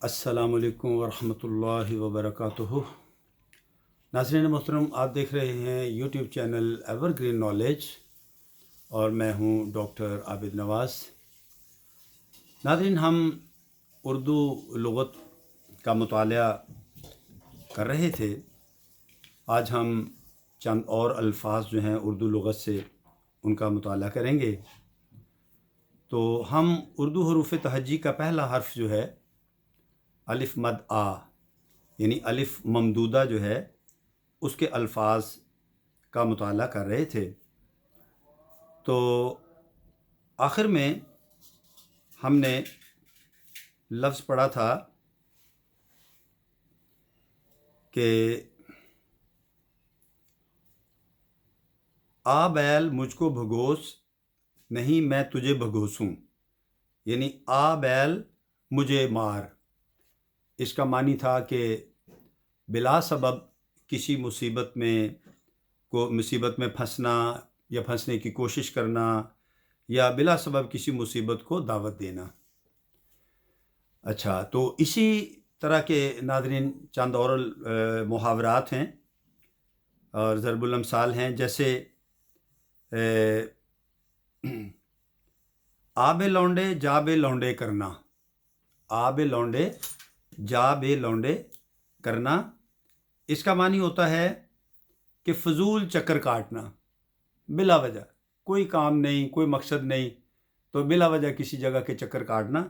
السلام علیکم ورحمۃ اللہ وبرکاتہ۔ ناظرین محترم، آپ دیکھ رہے ہیں YouTube channel ever green knowledge اور میں ہوں ڈاکٹر عابد نواز۔ ناظرین، ہم اردو لغت کا مطالعہ کر رہے تھے۔ آج ہم چند اور الفاظ جو ہیں اردو لغت سے ان کا مطالعہ کریں گے۔ تو ہم اردو حروف تہجی کا پہلا حرف جو ہے الف مد آ، یعنی الف ممدودہ جو ہے، اس کے الفاظ کا مطالعہ کر رہے تھے۔ تو آخر میں ہم نے لفظ پڑھا تھا کہ آ بیل مجھ کو بھگوس نہیں میں تجھے بھگوسوں، یعنی آ بیل مجھے مار۔ اس کا معنی تھا کہ بلا سبب کسی مصیبت میں پھنسنا یا پھنسنے کی کوشش کرنا یا بلا سبب کسی مصیبت کو دعوت دینا۔ اچھا، تو اسی طرح کے ناظرین چند اور محاورات ہیں اور ضرب الامثال ہیں، جیسے آب لونڈے جا بے لونڈے کرنا۔ آب لونڈے جا بے لونڈے کرنا، اس کا معنی ہوتا ہے کہ فضول چکر کاٹنا، بلا وجہ کوئی کام نہیں، کوئی مقصد نہیں، تو بلا وجہ کسی جگہ کے چکر کاٹنا،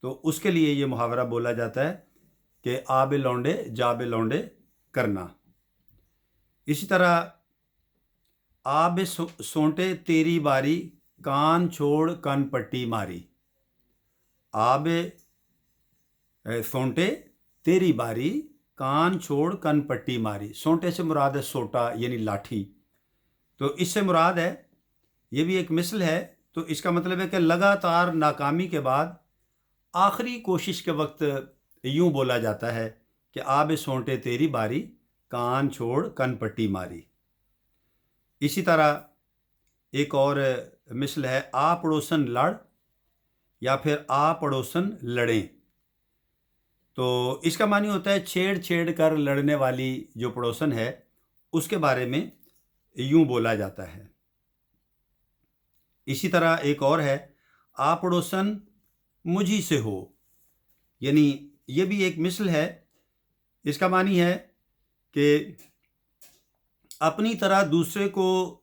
تو اس کے لیے یہ محاورہ بولا جاتا ہے کہ آب لونڈے جا بے لونڈے کرنا۔ اسی طرح آب سونٹے تیری باری کان چھوڑ کن پٹی ماری۔ آب سونٹے تیری باری کان چھوڑ کن پٹی ماری۔ سونٹے سے مراد ہے سوٹا، یعنی لاٹھی، تو اس سے مراد ہے، یہ بھی ایک مثل ہے، تو اس کا مطلب ہے کہ لگاتار ناکامی کے بعد آخری کوشش کے وقت یوں بولا جاتا ہے کہ آب سونٹے تیری باری کان چھوڑ کن پٹی ماری۔ اسی طرح ایک اور مثل ہے آ پڑوسن لڑ یا پھر آ پڑوسن لڑیں۔ تو اس کا معنی ہوتا ہے چھیڑ کر لڑنے والی جو پڑوسن ہے اس کے بارے میں یوں بولا جاتا ہے۔ اسی طرح ایک اور ہے آ پڑوسن مجھی سے ہو، یعنی یہ بھی ایک مثل ہے۔ اس کا معنی ہے کہ اپنی طرح دوسرے کو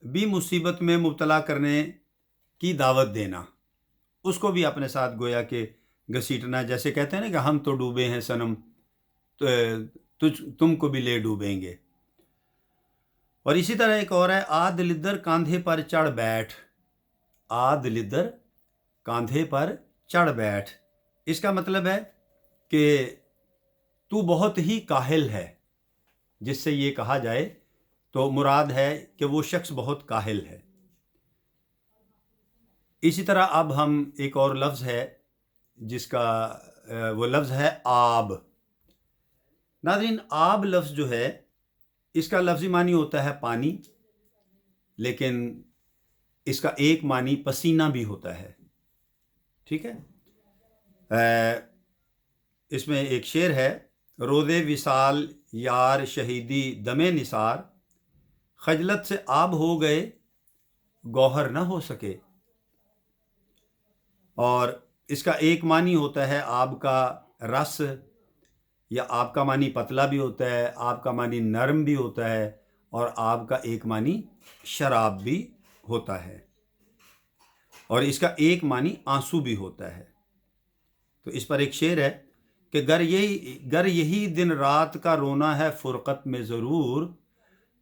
بھی مصیبت میں مبتلا کرنے کی دعوت دینا، اس کو بھی اپنے ساتھ گویا کہ گھسیٹنا، جیسے کہتے ہیں نا کہ ہم تو ڈوبے ہیں صنم، تم کو بھی لے ڈوبیں گے۔ اور اسی طرح ایک اور ہے آ دلدر کاندھے پر چڑھ بیٹھ۔ آ دلدر کاندھے پر چڑھ بیٹھ، اس کا مطلب ہے کہ تو بہت ہی کاہل ہے۔ جس سے یہ کہا جائے تو مراد ہے کہ وہ شخص بہت کاہل ہے۔ اسی طرح اب ہم ایک اور لفظ ہے جس کا وہ لفظ ہے آب۔ ناظرین، آب لفظ جو ہے اس کا لفظی معنی ہوتا ہے پانی، لیکن اس کا ایک معنی پسینہ بھی ہوتا ہے، ٹھیک ہے۔ اس میں ایک شعر ہے روزے وصال یار شہیدی دمے نثار، خجلت سے آب ہو گئے گوہر نہ ہو سکے۔ اور اس کا ایک معنی ہوتا ہے آب کا رس، یا آب کا معنی پتلا بھی ہوتا ہے، آب کا معنی نرم بھی ہوتا ہے، اور آب کا ایک معنی شراب بھی ہوتا ہے، اور اس کا ایک معنی آنسو بھی ہوتا ہے۔ تو اس پر ایک شعر ہے کہ گر یہی دن رات کا رونا ہے فرقت میں ضرور،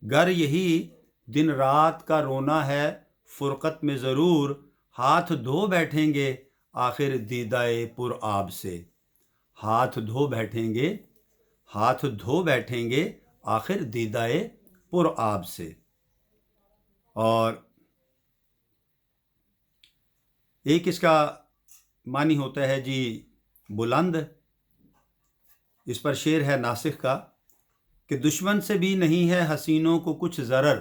گر یہی دن رات کا رونا ہے فرقت میں ضرور، ہاتھ دھو بیٹھیں گے آخر دیدائے پر آب سے۔ ہاتھ دھو بیٹھیں گے آخر دیدائے پر آب سے۔ اور ایک اس کا معنی ہوتا ہے جی بلند۔ اس پر شعر ہے ناسخ کا کہ دشمن سے بھی نہیں ہے حسینوں کو کچھ ضرر،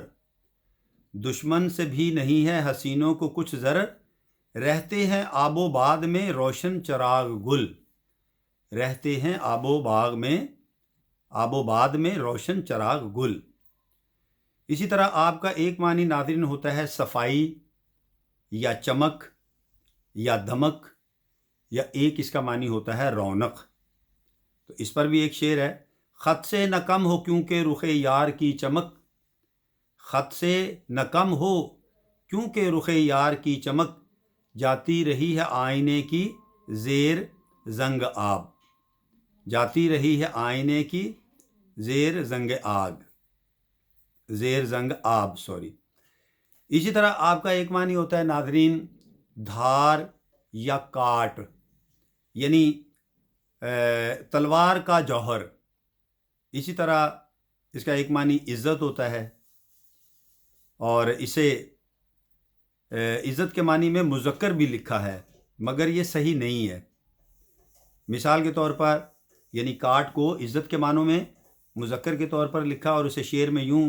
دشمن سے بھی نہیں ہے حسینوں کو کچھ ضرر، رہتے ہیں آب و باد میں روشن چراغ گل، رہتے ہیں آب و باد میں روشن چراغ گل۔ اسی طرح آب کا ایک معنی ناظرین ہوتا ہے صفائی یا چمک یا دمک، یا ایک اس کا معنی ہوتا ہے رونق۔ تو اس پر بھی ایک شعر ہے، خط سے نہ کم ہو کیونکہ رخ یار کی چمک، خط سے نہ کم ہو کیونکہ رخ یار کی چمک، جاتی رہی ہے آئینے کی زیر زنگ آب، جاتی رہی ہے آئینے کی زیر زنگ آب اسی طرح آپ کا ایک معنی ہوتا ہے ناظرین دھار یا کاٹ، یعنی تلوار کا جوہر۔ اسی طرح اس کا ایک معنی عزت ہوتا ہے، اور اسے عزت کے معنی میں مذکر بھی لکھا ہے، مگر یہ صحیح نہیں ہے۔ مثال کے طور پر یعنی کاٹ کو عزت کے معنوں میں مذکر کے طور پر لکھا، اور اسے شعر میں یوں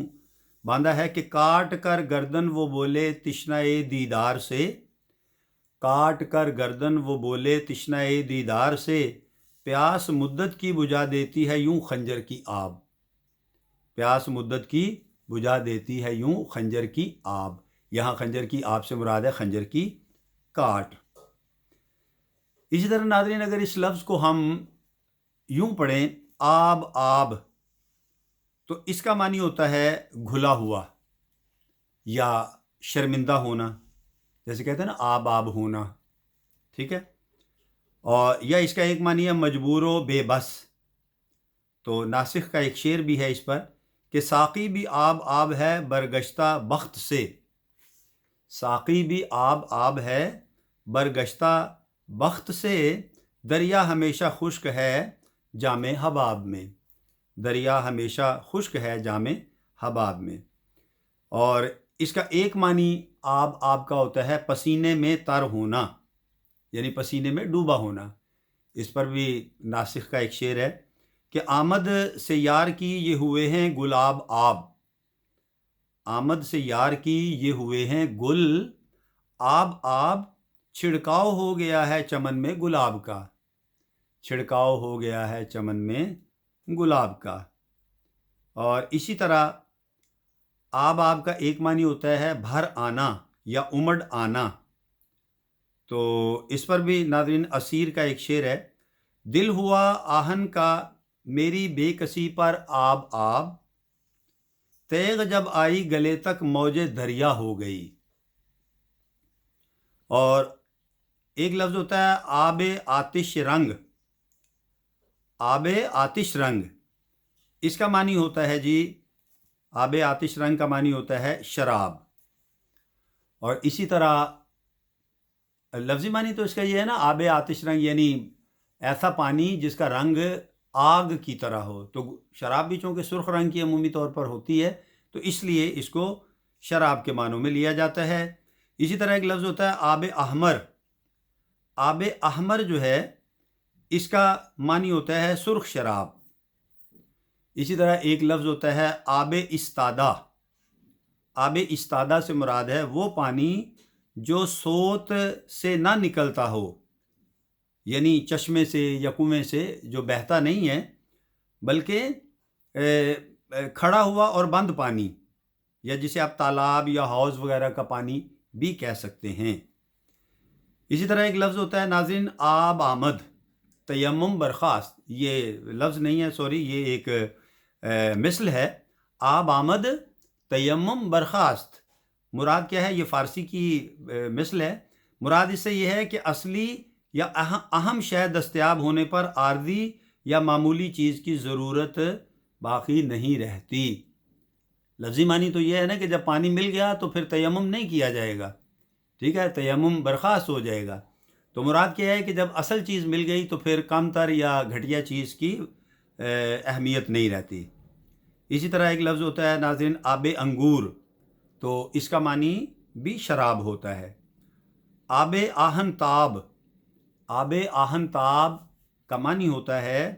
باندھا ہے کہ کاٹ کر گردن وہ بولے تشنہ دیدار سے، کاٹ کر گردن وہ بولے تشنہ دیدار سے، پیاس مدت کی بجھا دیتی ہے یوں خنجر کی آب، پیاس مدت کی بجھا دیتی ہے یوں خنجر کی آب۔ یہاں خنجر کی آب سے مراد ہے خنجر کی کاٹ۔ اسی طرح ناظرین اگر اس لفظ کو ہم یوں پڑھیں آب، تو اس کا معنی ہوتا ہے گھلا ہوا یا شرمندہ ہونا، جیسے کہتے ہیں نا آب ہونا، ٹھیک ہے۔ اور یا اس کا ایک معنی ہے مجبور و بے بس۔ تو ناسخ کا ایک شعر بھی ہے اس پر کہ ساقی بھی آب ہے برگشتہ بخت سے، ساقی بھی آب ہے برگشتہ بخت سے، دریا ہمیشہ خشک ہے جام حباب میں، دریا ہمیشہ خشک ہے جام حباب میں۔ اور اس کا ایک معنی آب کا ہوتا ہے پسینے میں تر ہونا، یعنی پسینے میں ڈوبا ہونا۔ اس پر بھی ناسخ کا ایک شعر ہے کہ آمد سے یار کی یہ ہوئے ہیں گلاب آب، آمد سے یار کی یہ ہوئے ہیں گل آب، چھڑکاؤ ہو گیا ہے چمن میں گلاب کا، چھڑکاؤ ہو گیا ہے چمن میں گلاب کا۔ اور اسی طرح آب کا ایک معنی ہوتا ہے بھر آنا یا امڑ آنا۔ تو اس پر بھی ناظرین اسیر کا ایک شعر ہے، دل ہوا آہن کا میری بے کسی پر آب، تیغ جب آئی گلے تک موج دریا ہو گئی۔ اور ایک لفظ ہوتا ہے آب آتش رنگ، آب آتش رنگ، اس کا معنی ہوتا ہے جی آب آتش رنگ کا معنی ہوتا ہے شراب۔ اور اسی طرح لفظی معنی تو اس کا یہ ہے نا آب آتش رنگ، یعنی ایسا پانی جس کا رنگ آگ کی طرح ہو۔ تو شراب بھی چونکہ سرخ رنگ کی عمومی طور پر ہوتی ہے، تو اس لیے اس کو شراب کے معنوں میں لیا جاتا ہے۔ اسی طرح ایک لفظ ہوتا ہے آب احمر، آب احمر جو ہے اس کا معنی ہوتا ہے سرخ شراب۔ اسی طرح ایک لفظ ہوتا ہے آب استادہ، آب استادہ سے مراد ہے وہ پانی جو سوت سے نہ نکلتا ہو، یعنی چشمے سے یا کنویں سے جو بہتا نہیں ہے، بلکہ کھڑا ہوا اور بند پانی، یا جسے آپ تالاب یا حوض وغیرہ کا پانی بھی کہہ سکتے ہیں۔ اسی طرح ایک لفظ ہوتا ہے ناظرین آب آمد، تیمم برخاست، یہ لفظ نہیں ہے سوری، یہ ایک مثل ہے، آب آمد تیمم برخاست۔ مراد کیا ہے؟ یہ فارسی کی مثل ہے۔ مراد اس سے یہ ہے کہ اصلی یا اہم شے دستیاب ہونے پر عارضی یا معمولی چیز کی ضرورت باقی نہیں رہتی۔ لفظی معنی تو یہ ہے نا کہ جب پانی مل گیا تو پھر تیمم نہیں کیا جائے گا، ٹھیک ہے، تیمم برخاست ہو جائے گا۔ تو مراد کیا ہے کہ جب اصل چیز مل گئی تو پھر کم تر یا گھٹیا چیز کی اہمیت نہیں رہتی۔ اسی طرح ایک لفظ ہوتا ہے ناظرین آب انگور، تو اس کا معنی بھی شراب ہوتا ہے۔ آب آہن تاب، آب آہن تاب کا معنی ہوتا ہے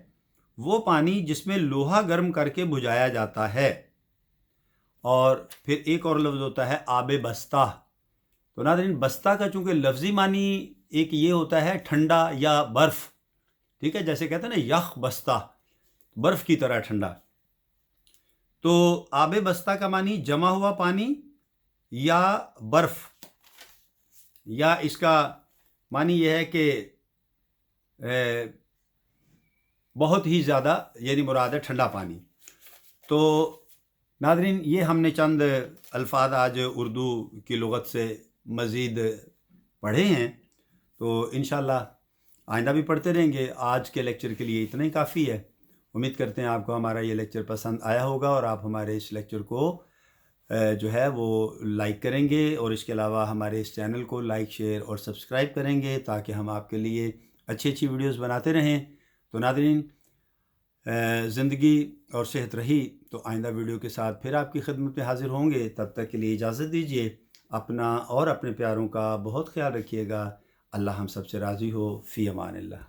وہ پانی جس میں لوہا گرم کر کے بجھایا جاتا ہے۔ اور پھر ایک اور لفظ ہوتا ہے آب بستہ۔ تو ناظرین بستہ کا چونکہ لفظی معنی ایک یہ ہوتا ہے ٹھنڈا یا برف، ٹھیک ہے، جیسے کہتے ہیں نا یخ بستہ، برف کی طرح ٹھنڈا. تو آب بستہ کا معنی جمع ہوا پانی یا برف، یا اس کا معنی یہ ہے کہ بہت ہی زیادہ، یعنی مراد ہے ٹھنڈا پانی. تو ناظرین، یہ ہم نے چند الفاظ آج اردو کی لغت سے مزید پڑھے ہیں، تو انشاءاللہ آئندہ بھی پڑھتے رہیں گے. آج کے لیکچر کے لیے اتنا ہی کافی ہے. امید کرتے ہیں آپ کو ہمارا یہ لیکچر پسند آیا ہوگا اور آپ ہمارے اس لیکچر کو جو ہے وہ لائک کریں گے، اور اس کے علاوہ ہمارے اس چینل کو لائک، شیئر اور سبسکرائب کریں گے تاکہ ہم آپ کے لیے اچھی اچھی ویڈیوز بناتے رہیں. تو ناظرین، زندگی اور صحت رہی تو آئندہ ویڈیو کے ساتھ پھر آپ کی خدمت میں حاضر ہوں گے. تب تک کے لیے اجازت دیجیے. اپنا اور اپنے پیاروں کا بہت خیال رکھیے گا. اللہ ہم سب سے راضی ہو. فی امان اللہ.